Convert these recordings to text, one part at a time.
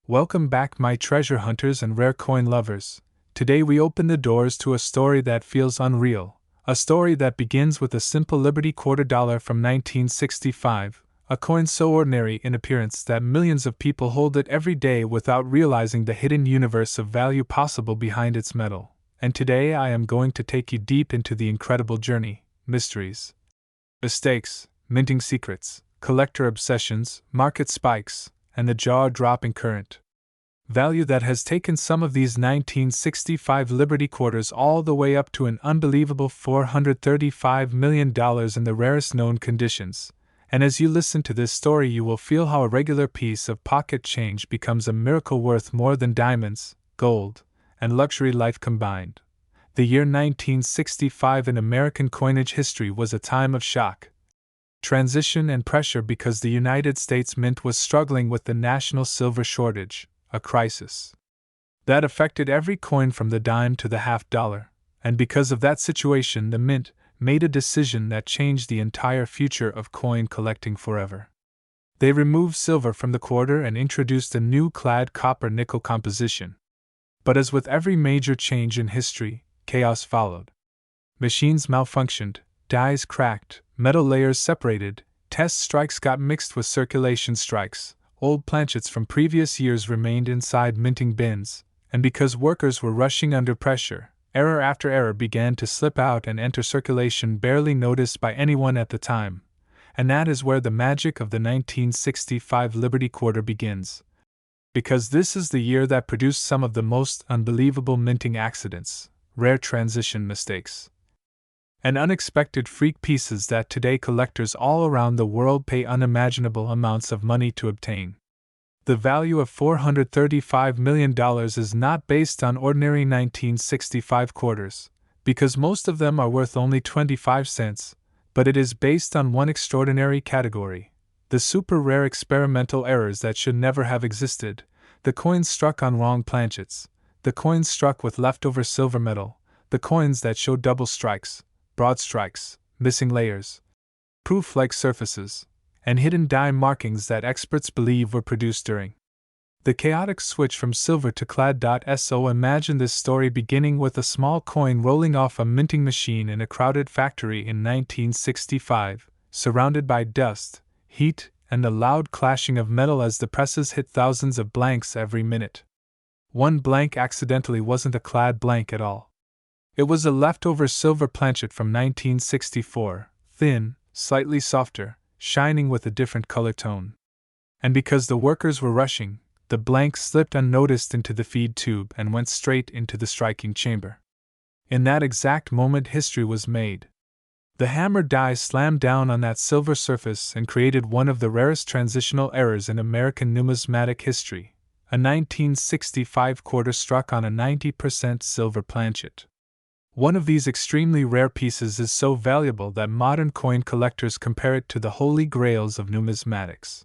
Welcome back, my treasure hunters and rare coin lovers. Today we open the doors to a story that feels unreal, a story that begins with a simple Liberty $quarter from 1965, a coin so ordinary in appearance that millions of people hold it every day without realizing the hidden universe of value possible behind its metal. And today I am going to take you deep into the incredible journey, mysteries, mistakes, minting secrets, collector obsessions, market spikes, and the jaw-dropping current value that has taken some of these 1965 Liberty quarters all the way up to an unbelievable $435 million in the rarest known conditions. And as you listen to this story, you will feel how a regular piece of pocket change becomes a miracle worth more than diamonds, gold, and luxury life combined. The year 1965 in American coinage history was a time of shock, transition, and pressure because the United States Mint was struggling with the national silver shortage, a crisis that affected every coin from the dime to the half-dollar, and because of that situation, the Mint made a decision that changed the entire future of coin collecting forever. They removed silver from the quarter and introduced a new clad copper-nickel composition. But as with every major change in history, chaos followed. Machines malfunctioned, dies cracked, metal layers separated, test strikes got mixed with circulation strikes, old planchets from previous years remained inside minting bins, and because workers were rushing under pressure, error after error began to slip out and enter circulation barely noticed by anyone at the time. And that is where the magic of the 1965 Liberty Quarter begins. Because this is the year that produced some of the most unbelievable minting accidents, rare transition mistakes, and unexpected freak pieces that today collectors all around the world pay unimaginable amounts of money to obtain. The value of $435 million is not based on ordinary 1965 quarters, because most of them are worth only 25 cents, but it is based on one extraordinary category: the super rare experimental errors that should never have existed, the coins struck on wrong planchets, the coins struck with leftover silver metal, the coins that show double strikes, broad strikes, missing layers, proof-like surfaces, and hidden die markings that experts believe were produced during the chaotic switch from silver to clad. So imagine this story beginning with a small coin rolling off a minting machine in a crowded factory in 1965, surrounded by dust, heat, and the loud clashing of metal as the presses hit thousands of blanks every minute. One blank accidentally wasn't a clad blank at all. It was a leftover silver planchet from 1964, thin, slightly softer, shining with a different color tone. And because the workers were rushing, the blank slipped unnoticed into the feed tube and went straight into the striking chamber. In that exact moment, history was made. The hammered die slammed down on that silver surface and created one of the rarest transitional errors in American numismatic history, a 1965 quarter struck on a 90% silver planchet. One of these extremely rare pieces is so valuable that modern coin collectors compare it to the holy grails of numismatics.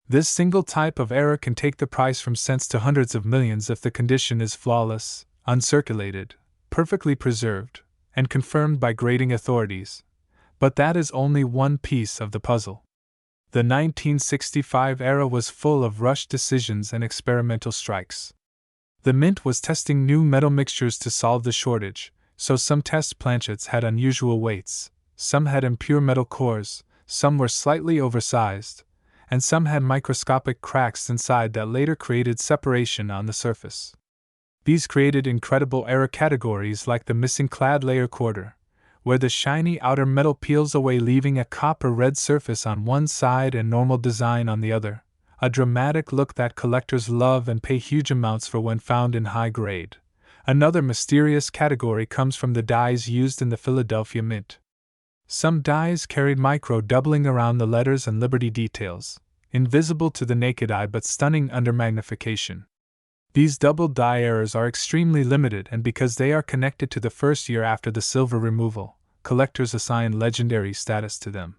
This single type of error can take the price from cents to hundreds of millions if the condition is flawless, uncirculated, perfectly preserved, and confirmed by grading authorities. But that is only one piece of the puzzle. The 1965 era was full of rushed decisions and experimental strikes. The Mint was testing new metal mixtures to solve the shortage, so some test planchets had unusual weights, some had impure metal cores, some were slightly oversized, and some had microscopic cracks inside that later created separation on the surface. These created incredible error categories like the missing clad layer quarter, where the shiny outer metal peels away leaving a copper-red surface on one side and normal design on the other, a dramatic look that collectors love and pay huge amounts for when found in high grade. Another mysterious category comes from the dies used in the Philadelphia Mint. Some dies carried micro-doubling around the letters and Liberty details, invisible to the naked eye but stunning under magnification. These double die errors are extremely limited, and because they are connected to the first year after the silver removal, collectors assign legendary status to them.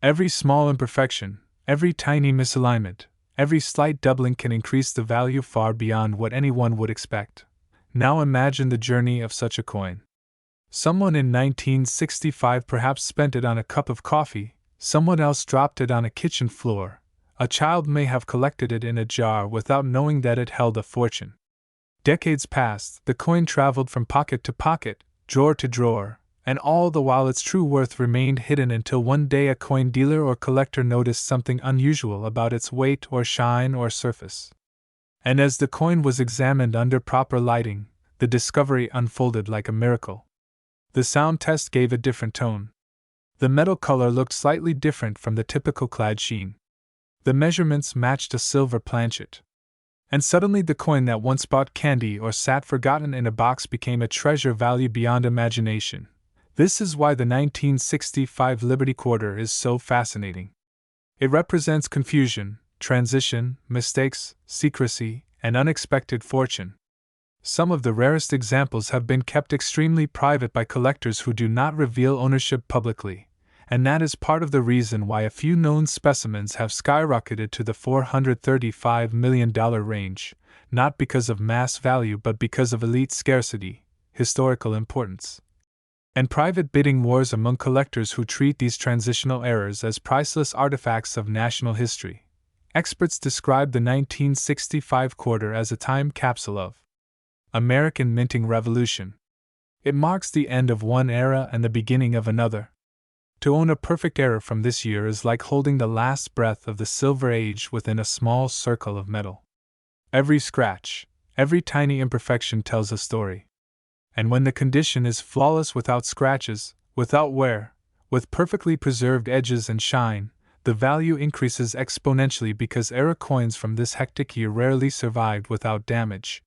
Every small imperfection, every tiny misalignment, every slight doubling can increase the value far beyond what anyone would expect. Now imagine the journey of such a coin. Someone in 1965 perhaps spent it on a cup of coffee, someone else dropped it on a kitchen floor, A child may have collected it in a jar without knowing that it held a fortune. Decades passed, the coin traveled from pocket to pocket, drawer to drawer, and all the while its true worth remained hidden until one day a coin dealer or collector noticed something unusual about its weight or shine or surface. And as the coin was examined under proper lighting, the discovery unfolded like a miracle. The sound test gave a different tone. The metal color looked slightly different from the typical clad sheen. The measurements matched a silver planchet. And suddenly the coin that once bought candy or sat forgotten in a box became a treasure value beyond imagination. This is why the 1965 Liberty Quarter is so fascinating. It represents confusion, transition, mistakes, secrecy, and unexpected fortune. Some of the rarest examples have been kept extremely private by collectors who do not reveal ownership publicly, and that is part of the reason why a few known specimens have skyrocketed to the $435 million range, not because of mass value but because of elite scarcity, historical importance, and private bidding wars among collectors who treat these transitional errors as priceless artifacts of national history. Experts describe the 1965 quarter as a time capsule of American minting revolution. It marks the end of one era and the beginning of another. To own a perfect era from this year is like holding the last breath of the Silver Age within a small circle of metal. Every scratch, every tiny imperfection tells a story. And when the condition is flawless without scratches, without wear, with perfectly preserved edges and shine, the value increases exponentially because era coins from this hectic year rarely survived without damage.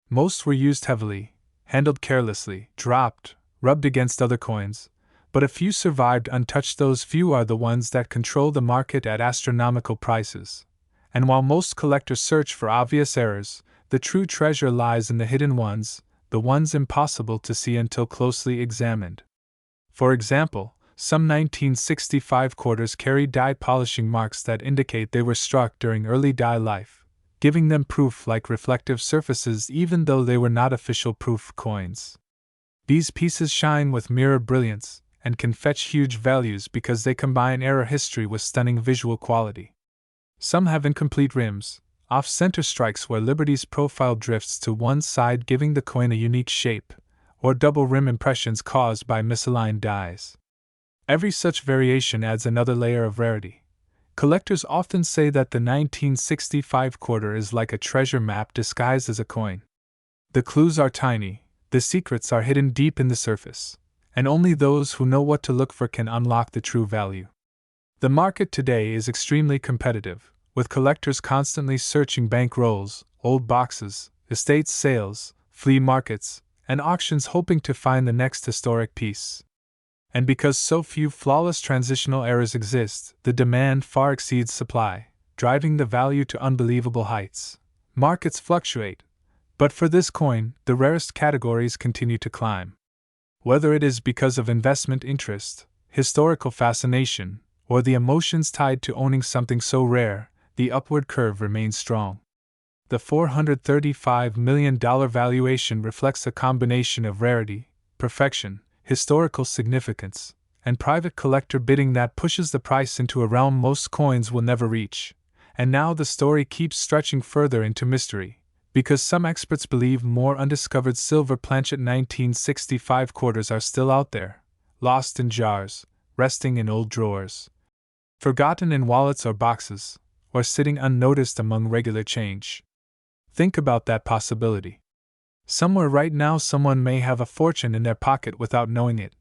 Most were used heavily, handled carelessly, dropped, rubbed against other coins, but a few survived untouched. Those few are the ones that control the market at astronomical prices. And while most collectors search for obvious errors, the true treasure lies in the hidden ones, the ones impossible to see until closely examined. For example, some 1965 quarters carry die polishing marks that indicate they were struck during early die life, giving them proof like reflective surfaces even though they were not official proof coins. These pieces shine with mirror brilliance and can fetch huge values because they combine era history with stunning visual quality. Some have incomplete rims, off-center strikes where Liberty's profile drifts to one side giving the coin a unique shape, or double rim impressions caused by misaligned dies. Every such variation adds another layer of rarity. Collectors often say that the 1965 quarter is like a treasure map disguised as a coin. The clues are tiny, the secrets are hidden deep in the surface, and only those who know what to look for can unlock the true value. The market today is extremely competitive, with collectors constantly searching bank rolls, old boxes, estate sales, flea markets, and auctions hoping to find the next historic piece. And because so few flawless transitional errors exist, the demand far exceeds supply, driving the value to unbelievable heights. Markets fluctuate, but for this coin, the rarest categories continue to climb. Whether it is because of investment interest, historical fascination, or the emotions tied to owning something so rare, the upward curve remains strong. The $435 million valuation reflects a combination of rarity, perfection, historical significance, and private collector bidding that pushes the price into a realm most coins will never reach. And now the story keeps stretching further into mystery, because some experts believe more undiscovered silver planchet 1965 quarters are still out there, lost in jars, resting in old drawers, forgotten in wallets or boxes, or sitting unnoticed among regular change. Think about that possibility. Somewhere right now someone may have a fortune in their pocket without knowing it,